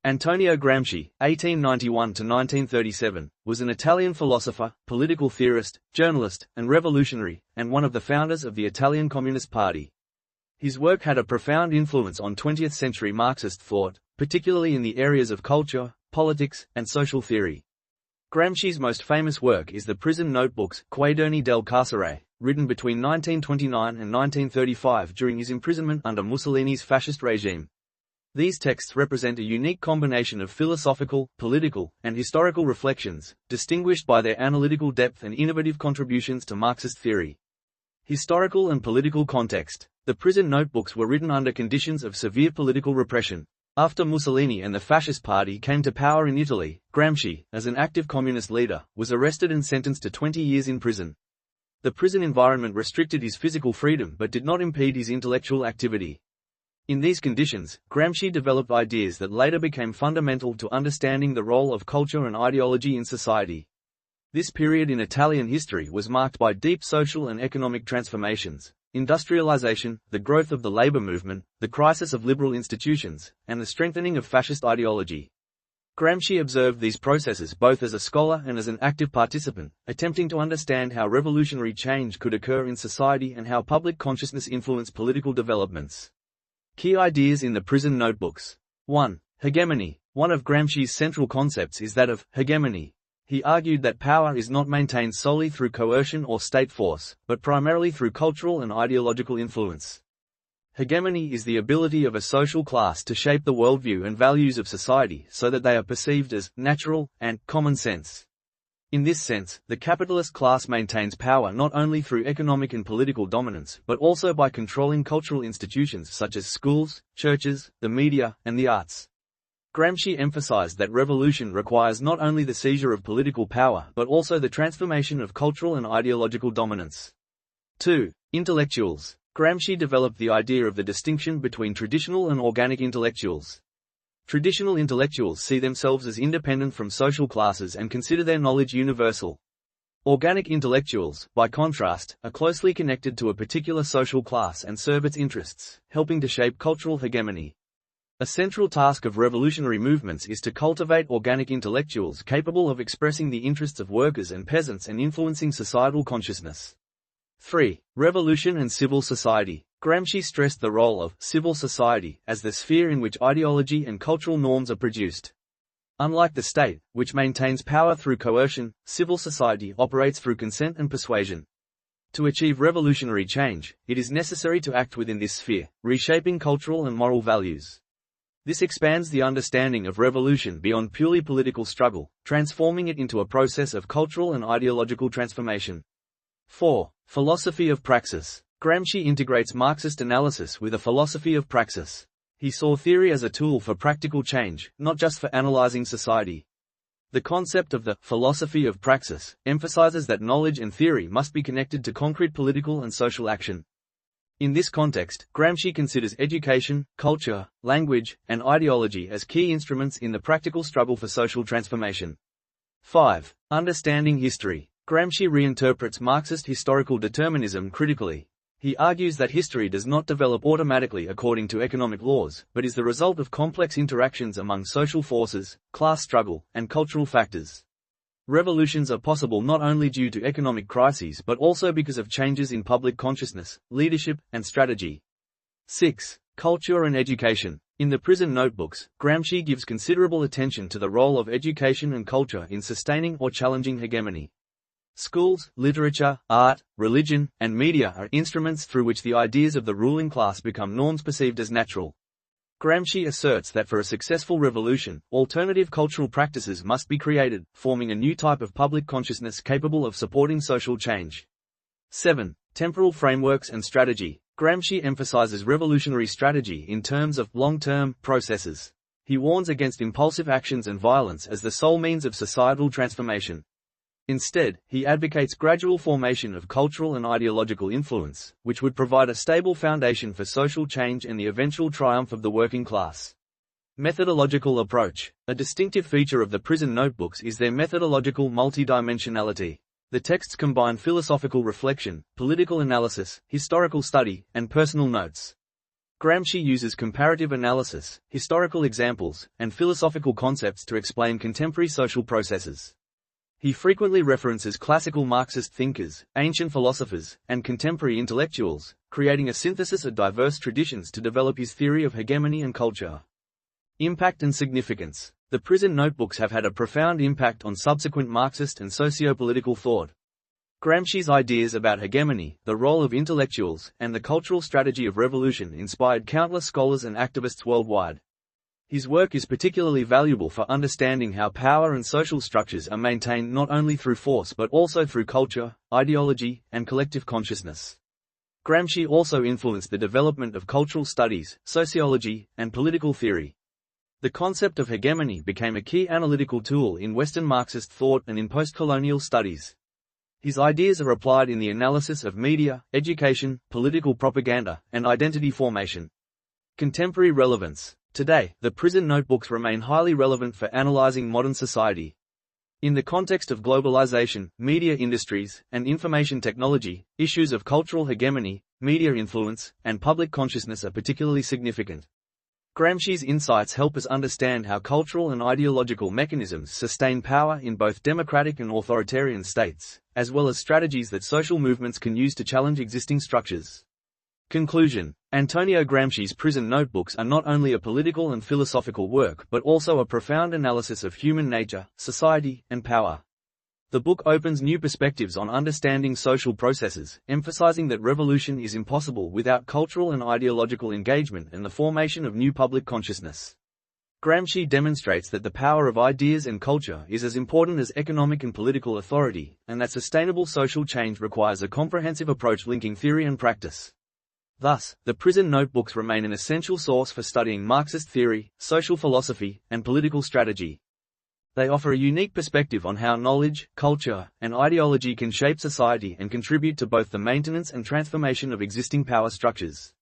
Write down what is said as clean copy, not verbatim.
Antonio Gramsci, 1891–1937, was an Italian philosopher, political theorist, journalist, and revolutionary, and one of the founders of the Italian Communist Party. His work had a profound influence on 20th-century Marxist thought, particularly in the areas of culture, politics, and social theory. Gramsci's most famous work is the prison notebooks, Quaderni del Carcere, written between 1929 and 1935 during his imprisonment under Mussolini's fascist regime. These texts represent a unique combination of philosophical, political, and historical reflections, distinguished by their analytical depth and innovative contributions to Marxist theory. Historical and political context. The prison notebooks were written under conditions of severe political repression. After Mussolini and the Fascist Party came to power in Italy, Gramsci, as an active communist leader, was arrested and sentenced to 20 years in prison. The prison environment restricted his physical freedom but did not impede his intellectual activity. In these conditions, Gramsci developed ideas that later became fundamental to understanding the role of culture and ideology in society. This period in Italian history was marked by deep social and economic transformations, industrialization, the growth of the labor movement, the crisis of liberal institutions, and the strengthening of fascist ideology. Gramsci observed these processes both as a scholar and as an active participant, attempting to understand how revolutionary change could occur in society and how public consciousness influenced political developments. Key ideas in the prison notebooks. 1. Hegemony. One of Gramsci's central concepts is that of hegemony. He argued that power is not maintained solely through coercion or state force, but primarily through cultural and ideological influence. Hegemony is the ability of a social class to shape the worldview and values of society so that they are perceived as natural and common sense. In this sense, the capitalist class maintains power not only through economic and political dominance but also by controlling cultural institutions such as schools, churches, the media, and the arts. Gramsci emphasized that revolution requires not only the seizure of political power but also the transformation of cultural and ideological dominance. 2. Intellectuals. Gramsci developed the idea of the distinction between traditional and organic intellectuals. Traditional intellectuals see themselves as independent from social classes and consider their knowledge universal. Organic intellectuals, by contrast, are closely connected to a particular social class and serve its interests, helping to shape cultural hegemony. A central task of revolutionary movements is to cultivate organic intellectuals capable of expressing the interests of workers and peasants and influencing societal consciousness. 3. Revolution and civil society. Gramsci stressed the role of civil society as the sphere in which ideology and cultural norms are produced. Unlike the state, which maintains power through coercion, civil society operates through consent and persuasion. To achieve revolutionary change, it is necessary to act within this sphere, reshaping cultural and moral values. This expands the understanding of revolution beyond purely political struggle, transforming it into a process of cultural and ideological transformation. 4. Philosophy of praxis. Gramsci integrates Marxist analysis with a philosophy of praxis. He saw theory as a tool for practical change, not just for analyzing society. The concept of the philosophy of praxis emphasizes that knowledge and theory must be connected to concrete political and social action. In this context, Gramsci considers education, culture, language, and ideology as key instruments in the practical struggle for social transformation. 5. Understanding history. Gramsci reinterprets Marxist historical determinism critically. He argues that history does not develop automatically according to economic laws, but is the result of complex interactions among social forces, class struggle, and cultural factors. Revolutions are possible not only due to economic crises but also because of changes in public consciousness, leadership, and strategy. 6. Culture and education. In the prison notebooks, Gramsci gives considerable attention to the role of education and culture in sustaining or challenging hegemony. Schools, literature, art, religion, and media are instruments through which the ideas of the ruling class become norms perceived as natural. Gramsci asserts that for a successful revolution, alternative cultural practices must be created, forming a new type of public consciousness capable of supporting social change. 7. Temporal frameworks and strategy. Gramsci emphasizes revolutionary strategy in terms of long-term processes. He warns against impulsive actions and violence as the sole means of societal transformation. Instead, he advocates gradual formation of cultural and ideological influence, which would provide a stable foundation for social change and the eventual triumph of the working class. Methodological approach. A distinctive feature of the prison notebooks is their methodological multidimensionality. The texts combine philosophical reflection, political analysis, historical study, and personal notes. Gramsci uses comparative analysis, historical examples, and philosophical concepts to explain contemporary social processes. He frequently references classical Marxist thinkers, ancient philosophers, and contemporary intellectuals, creating a synthesis of diverse traditions to develop his theory of hegemony and culture. Impact and significance. The prison notebooks have had a profound impact on subsequent Marxist and socio-political thought. Gramsci's ideas about hegemony, the role of intellectuals, and the cultural strategy of revolution inspired countless scholars and activists worldwide. His work is particularly valuable for understanding how power and social structures are maintained not only through force but also through culture, ideology, and collective consciousness. Gramsci also influenced the development of cultural studies, sociology, and political theory. The concept of hegemony became a key analytical tool in Western Marxist thought and in post-colonial studies. His ideas are applied in the analysis of media, education, political propaganda, and identity formation. Contemporary relevance. Today, the prison notebooks remain highly relevant for analyzing modern society. In the context of globalization, media industries, and information technology, issues of cultural hegemony, media influence, and public consciousness are particularly significant. Gramsci's insights help us understand how cultural and ideological mechanisms sustain power in both democratic and authoritarian states, as well as strategies that social movements can use to challenge existing structures. Conclusion. Antonio Gramsci's prison notebooks are not only a political and philosophical work but also a profound analysis of human nature, society, and power. The book opens new perspectives on understanding social processes, emphasizing that revolution is impossible without cultural and ideological engagement and the formation of new public consciousness. Gramsci demonstrates that the power of ideas and culture is as important as economic and political authority, and that sustainable social change requires a comprehensive approach linking theory and practice. Thus, the prison notebooks remain an essential source for studying Marxist theory, social philosophy, and political strategy. They offer a unique perspective on how knowledge, culture, and ideology can shape society and contribute to both the maintenance and transformation of existing power structures.